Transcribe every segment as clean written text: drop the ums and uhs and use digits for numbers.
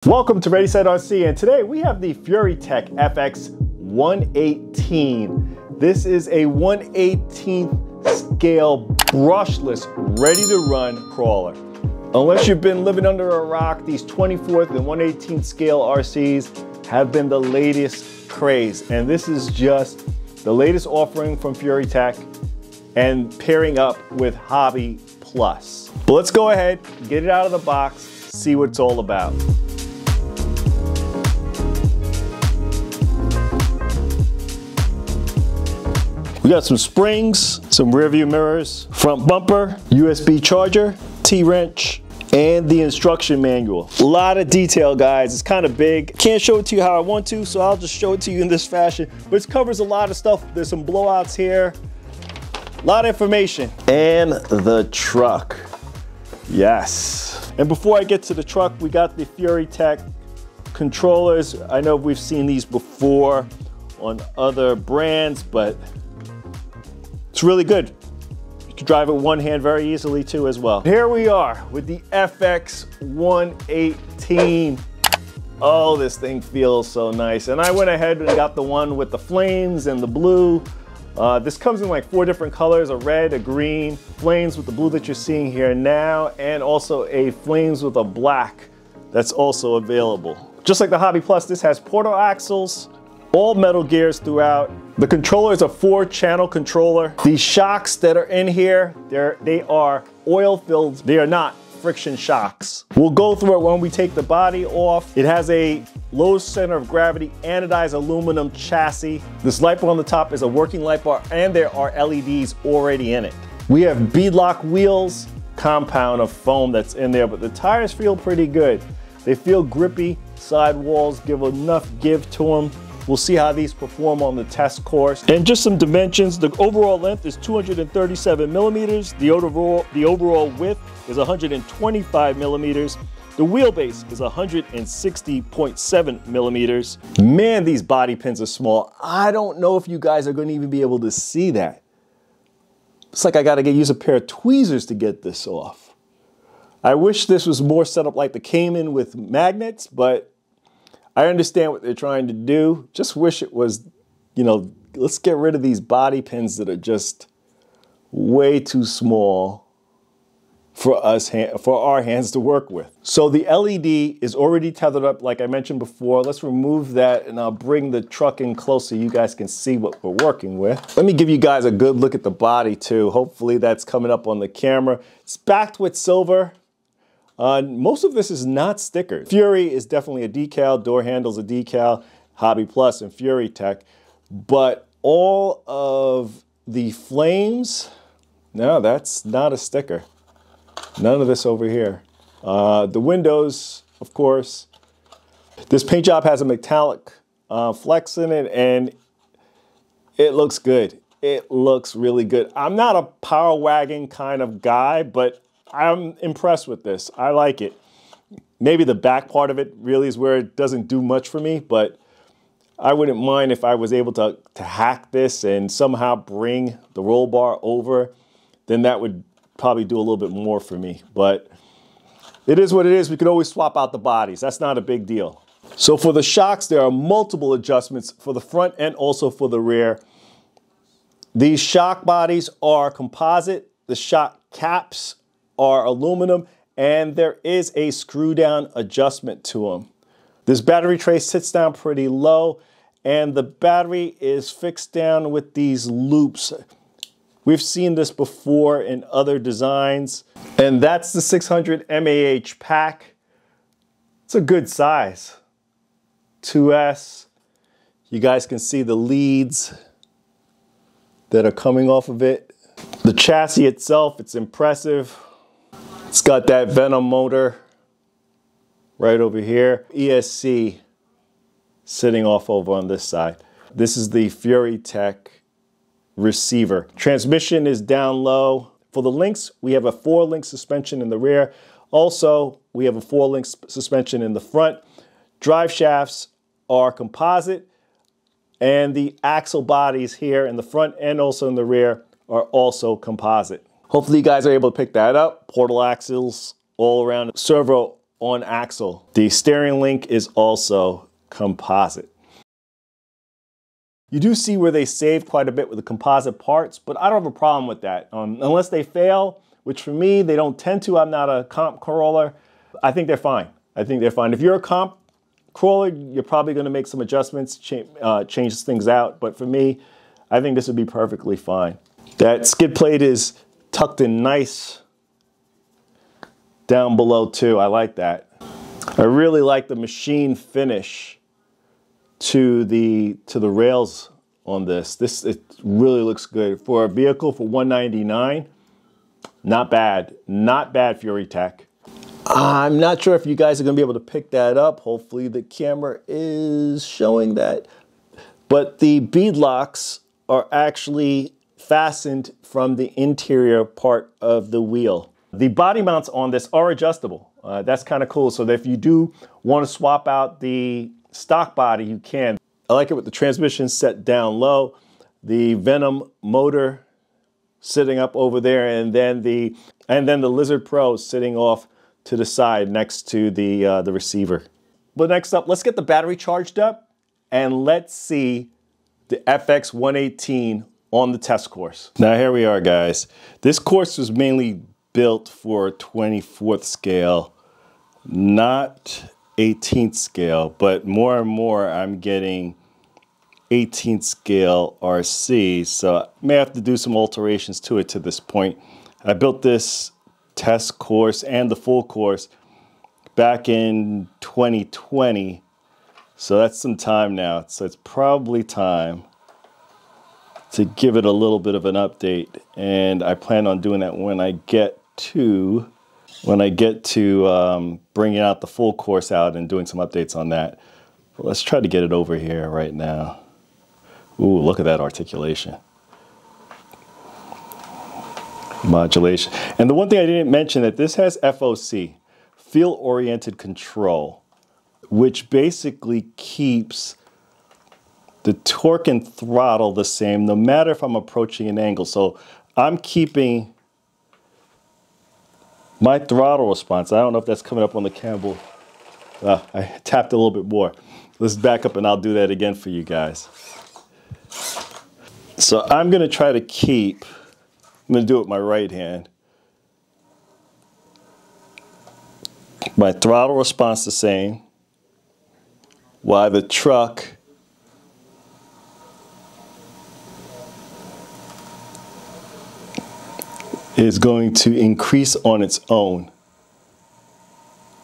Welcome to Ready Set RC, and today we have the Furitek FX118. This is a 1/18th scale brushless, ready to run crawler. Unless you've been living under a rock, these 24th and 1/18th scale RCs have been the latest craze, and this is just the latest offering from Furitek and pairing up with Hobby Plus. But let's go ahead, get it out of the box, see what it's all about. We got some springs, some rear view mirrors, front bumper, USB charger, T-wrench, and the instruction manual. A lot of detail, guys. It's kind of big. Can't show it to you how I want to, so I'll just show it to you in this fashion. But it covers a lot of stuff. There's some blowouts here. A lot of information. And the truck. Yes. And before I get to the truck, we got the Furitek controllers. I know we've seen these before on other brands, but it's really good. You can drive it one hand very easily too as well. Here we are with the FX118. Oh, this thing feels so nice. And I went ahead and got the one with the flames and the blue. This comes in like 4 different colors, a red, a green, flames with the blue that you're seeing here now, and also a flames with a black that's also available. Just like the Hobby Plus, this has portal axles, all metal gears throughout. The controller is a 4-channel controller. These shocks that are in here, they are oil-filled. They are not friction shocks. We'll go through it when we take the body off. It has a low center of gravity anodized aluminum chassis. This light bar on the top is a working light bar, and there are LEDs already in it. We have beadlock wheels, compound of foam that's in there, but the tires feel pretty good. They feel grippy. Side walls give enough give to them. We'll see how these perform on the test course. And just some dimensions. The overall length is 237 millimeters. The overall width is 125 millimeters. The wheelbase is 160.7 millimeters. Man, these body pins are small. I don't know if you guys are going to even be able to see that. It's like I got to use a pair of tweezers to get this off. I wish this was more set up like the Cayman with magnets, but I understand what they're trying to do. Just wish it was, you know, let's get rid of these body pins that are just way too small for us, for our hands to work with. So the LED is already tethered up, like I mentioned before. Let's remove that, and I'll bring the truck in closer so you guys can see what we're working with. Let me give you guys a good look at the body too. Hopefully that's coming up on the camera. It's backed with silver. Most of this is not stickered. Fury is definitely a decal, door handle's a decal, Hobby Plus and Furitek, but all of the flames, no, that's not a sticker. None of this over here. The windows, of course. This paint job has a metallic flex in it, and it looks good. It looks really good. I'm not a power wagon kind of guy, but I'm impressed with this. I like it. Maybe the back part of it really is where it doesn't do much for me, but I wouldn't mind if I was able to hack this and somehow bring the roll bar over. Then that would probably do a little bit more for me. But it is what it is. We could always swap out the bodies. That's not a big deal. So for the shocks, there are multiple adjustments for the front and also for the rear. These shock bodies are composite. The shock caps are aluminum, and there is a screw down adjustment to them. This battery tray sits down pretty low, and the battery is fixed down with these loops. We've seen this before in other designs, and that's the 600 mAh pack. It's a good size. 2S. You guys can see the leads that are coming off of it. The chassis itself, it's impressive. It's got that Venom motor right over here. ESC sitting off over on this side. This is the Furitek receiver. Transmission is down low. For the links, we have a 4-link suspension in the rear. Also, we have a 4-link suspension in the front. Drive shafts are composite, and the axle bodies here in the front and also in the rear are also composite. Hopefully you guys are able to pick that up. Portal axles all around. Servo on axle. The steering link is also composite. You do see where they save quite a bit with the composite parts, but I don't have a problem with that. Unless they fail, which for me, they don't tend to. I'm not a comp crawler. I think they're fine. I think they're fine. If you're a comp crawler, you're probably going to make some adjustments, change things out. But for me, I think this would be perfectly fine. That skid plate is tucked in nice down below too. I like that. I really like the machine finish to the rails on this. It really looks good for a vehicle for $199. Not bad. Not bad, Furitek. I'm not sure if you guys are going to be able to pick that up. Hopefully the camera is showing that. But the bead locks are actually fastened from the interior part of the wheel. The body mounts on this are adjustable. That's kind of cool. So that if you do want to swap out the stock body, you can. I like it with the transmission set down low, the Venom motor sitting up over there, and then the Lizard Pro sitting off to the side next to the receiver. But next up, let's get the battery charged up and let's see the FX118 on the test course. Now here we are, guys. This course was mainly built for 24th scale, not 18th scale, but more and more I'm getting 18th scale RC, so I may have to do some alterations to it to this point. I built this test course and the full course back in 2020, so that's some time now. So it's probably time to give it a little bit of an update, and I plan on doing that when I get to bringing out the full course out and doing some updates on that. But let's try to get it over here right now. Ooh, look at that articulation. Modulation. And the one thing I didn't mention, that this has FOC, field oriented control, which basically keeps the torque and throttle the same no matter if I'm approaching an angle. So I'm keeping my throttle response. I don't know if that's coming up on the camera. I tapped a little bit more. Let's back up and I'll do that again for you guys. So I'm going to try to keep, I'm going to do it with my right hand, my throttle response the same, while the truck is going to increase on its own.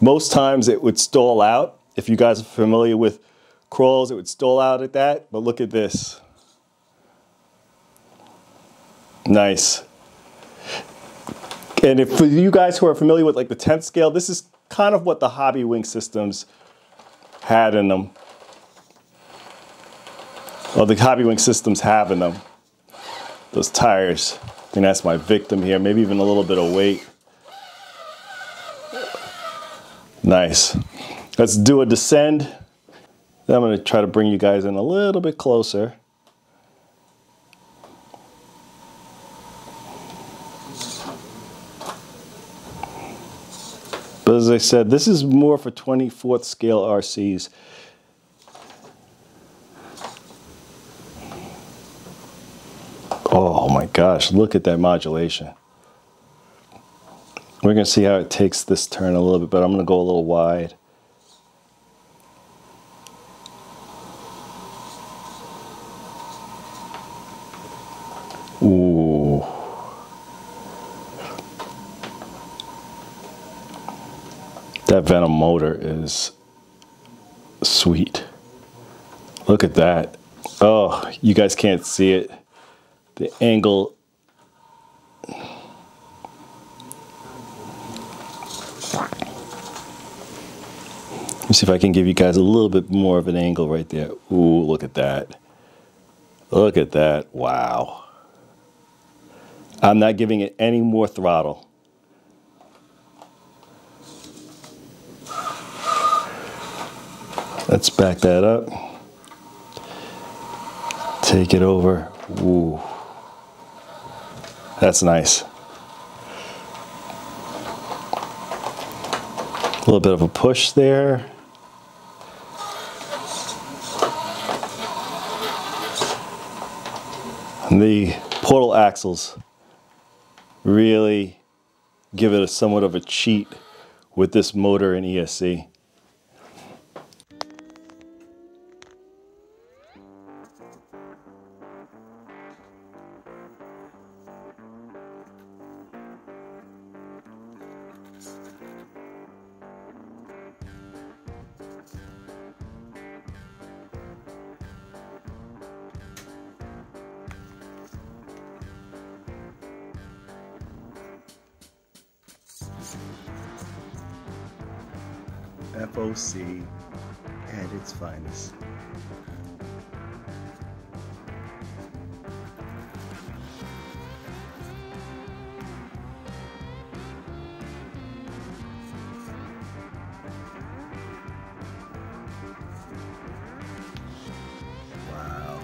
Most times it would stall out. If you guys are familiar with crawls, it would stall out at that, but look at this. Nice. And if for you guys who are familiar with like the 10th scale, this is kind of what the Hobby Wing systems had in them. Or the Hobby Wing systems have in them. Those tires. I think that's my victim here. Maybe even a little bit of weight. Nice. Let's do a descend. Then I'm going to try to bring you guys in a little bit closer. But as I said, this is more for 24th scale RCs. Oh my gosh, look at that modulation. We're going to see how it takes this turn a little bit, but I'm going to go a little wide. Ooh. That Venom motor is sweet. Look at that. Oh, you guys can't see it. The angle. Let me see if I can give you guys a little bit more of an angle right there. Ooh, look at that. Look at that. Wow. I'm not giving it any more throttle. Let's back that up. Take it over. Ooh. That's nice. little bit of a push there. And the portal axles really give it somewhat of a cheat with this motor and ESC. FOC at its finest. Wow.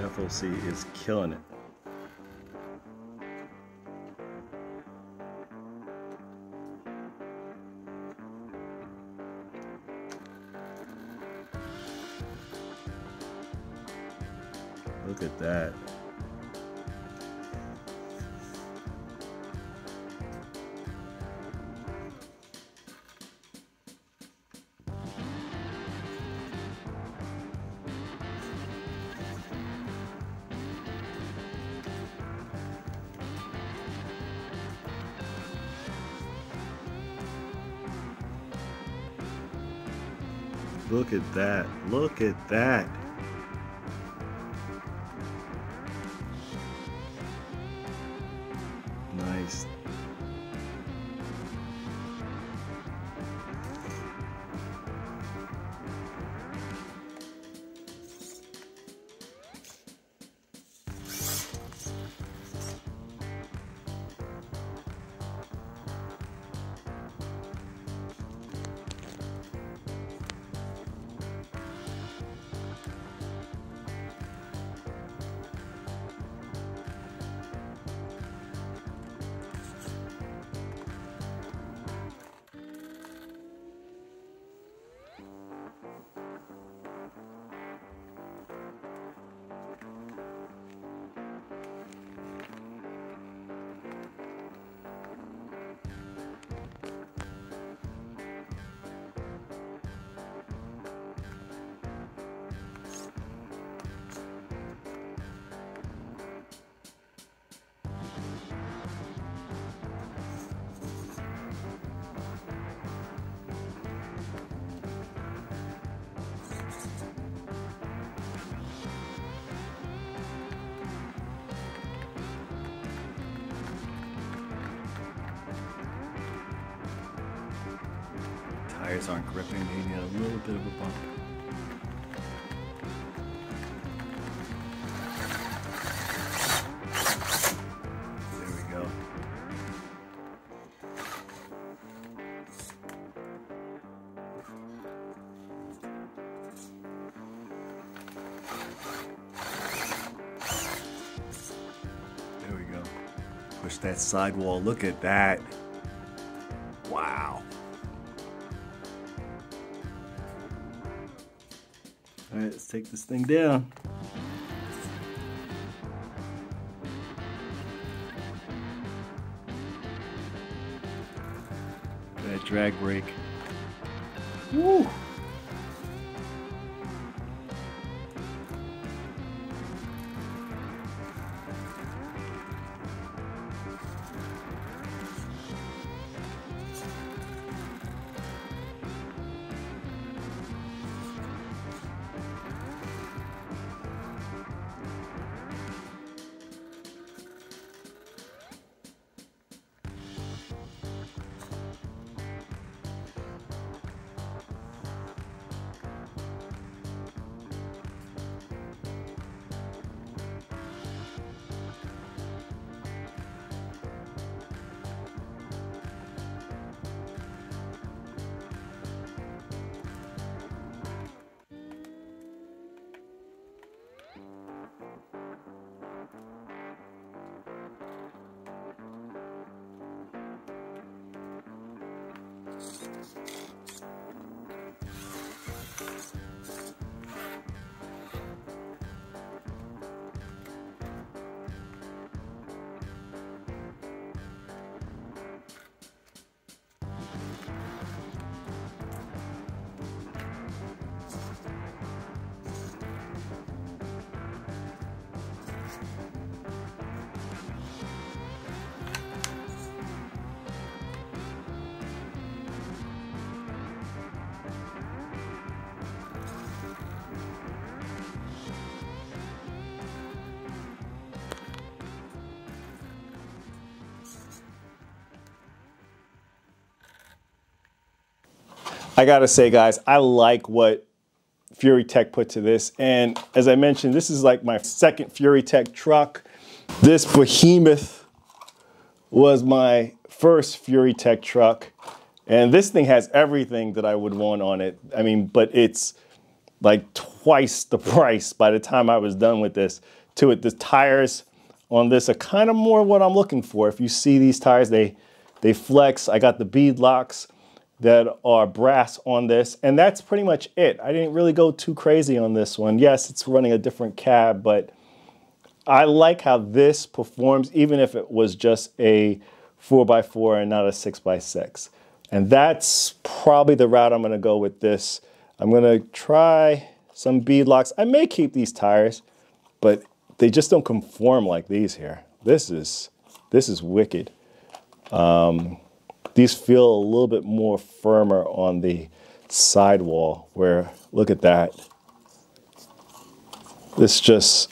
FOC is killing it. Look at that. Look at that. Look at that. Nice. Tires aren't gripping, they need a little bit of a bump. There we go. There we go. Push that sidewall, look at that. Wow. All right, let's take this thing down. That drag brake. Woo! I gotta say, guys, I like what Furitek put to this. And as I mentioned, this is like my second Furitek truck. This behemoth was my first Furitek truck. And this thing has everything that I would want on it. I mean, but it's like twice the price by the time I was done with this. The tires on this are kind of more what I'm looking for. If you see these tires, they flex. I got the bead locks that are brass on this, and that's pretty much it. I didn't really go too crazy on this one. Yes, it's running a different cab, but I like how this performs, even if it was just a 4x4 and not a 6x6. And that's probably the route I'm gonna go with this. I'm gonna try some bead locks. I may keep these tires, but they just don't conform like these here. This is wicked. These feel a little bit more firmer on the sidewall where, look at that. This just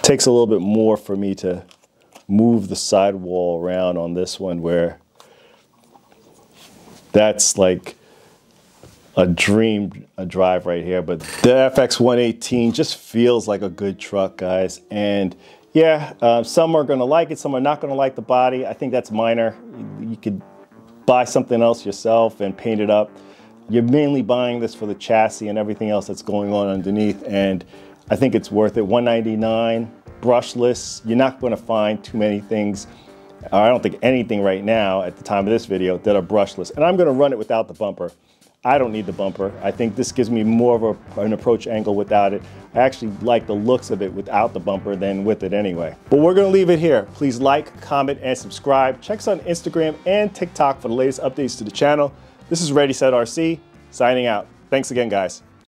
takes a little bit more for me to move the sidewall around on this one, where that's like a dream drive right here. But the FX118 just feels like a good truck, guys. And yeah, some are gonna like it, some are not gonna like the body. I think that's minor. You could buy something else yourself and paint it up. You're mainly buying this for the chassis and everything else that's going on underneath, and I think it's worth it. $199, brushless. You're not gonna find too many things, I don't think anything right now at the time of this video, that are brushless. And I'm gonna run it without the bumper. I don't need the bumper. I think this gives me more of an approach angle without it. I actually like the looks of it without the bumper than with it anyway. But we're gonna leave it here. Please like, comment, and subscribe. Check us on Instagram and TikTok for the latest updates to the channel. This is Ready Set RC, signing out. Thanks again, guys.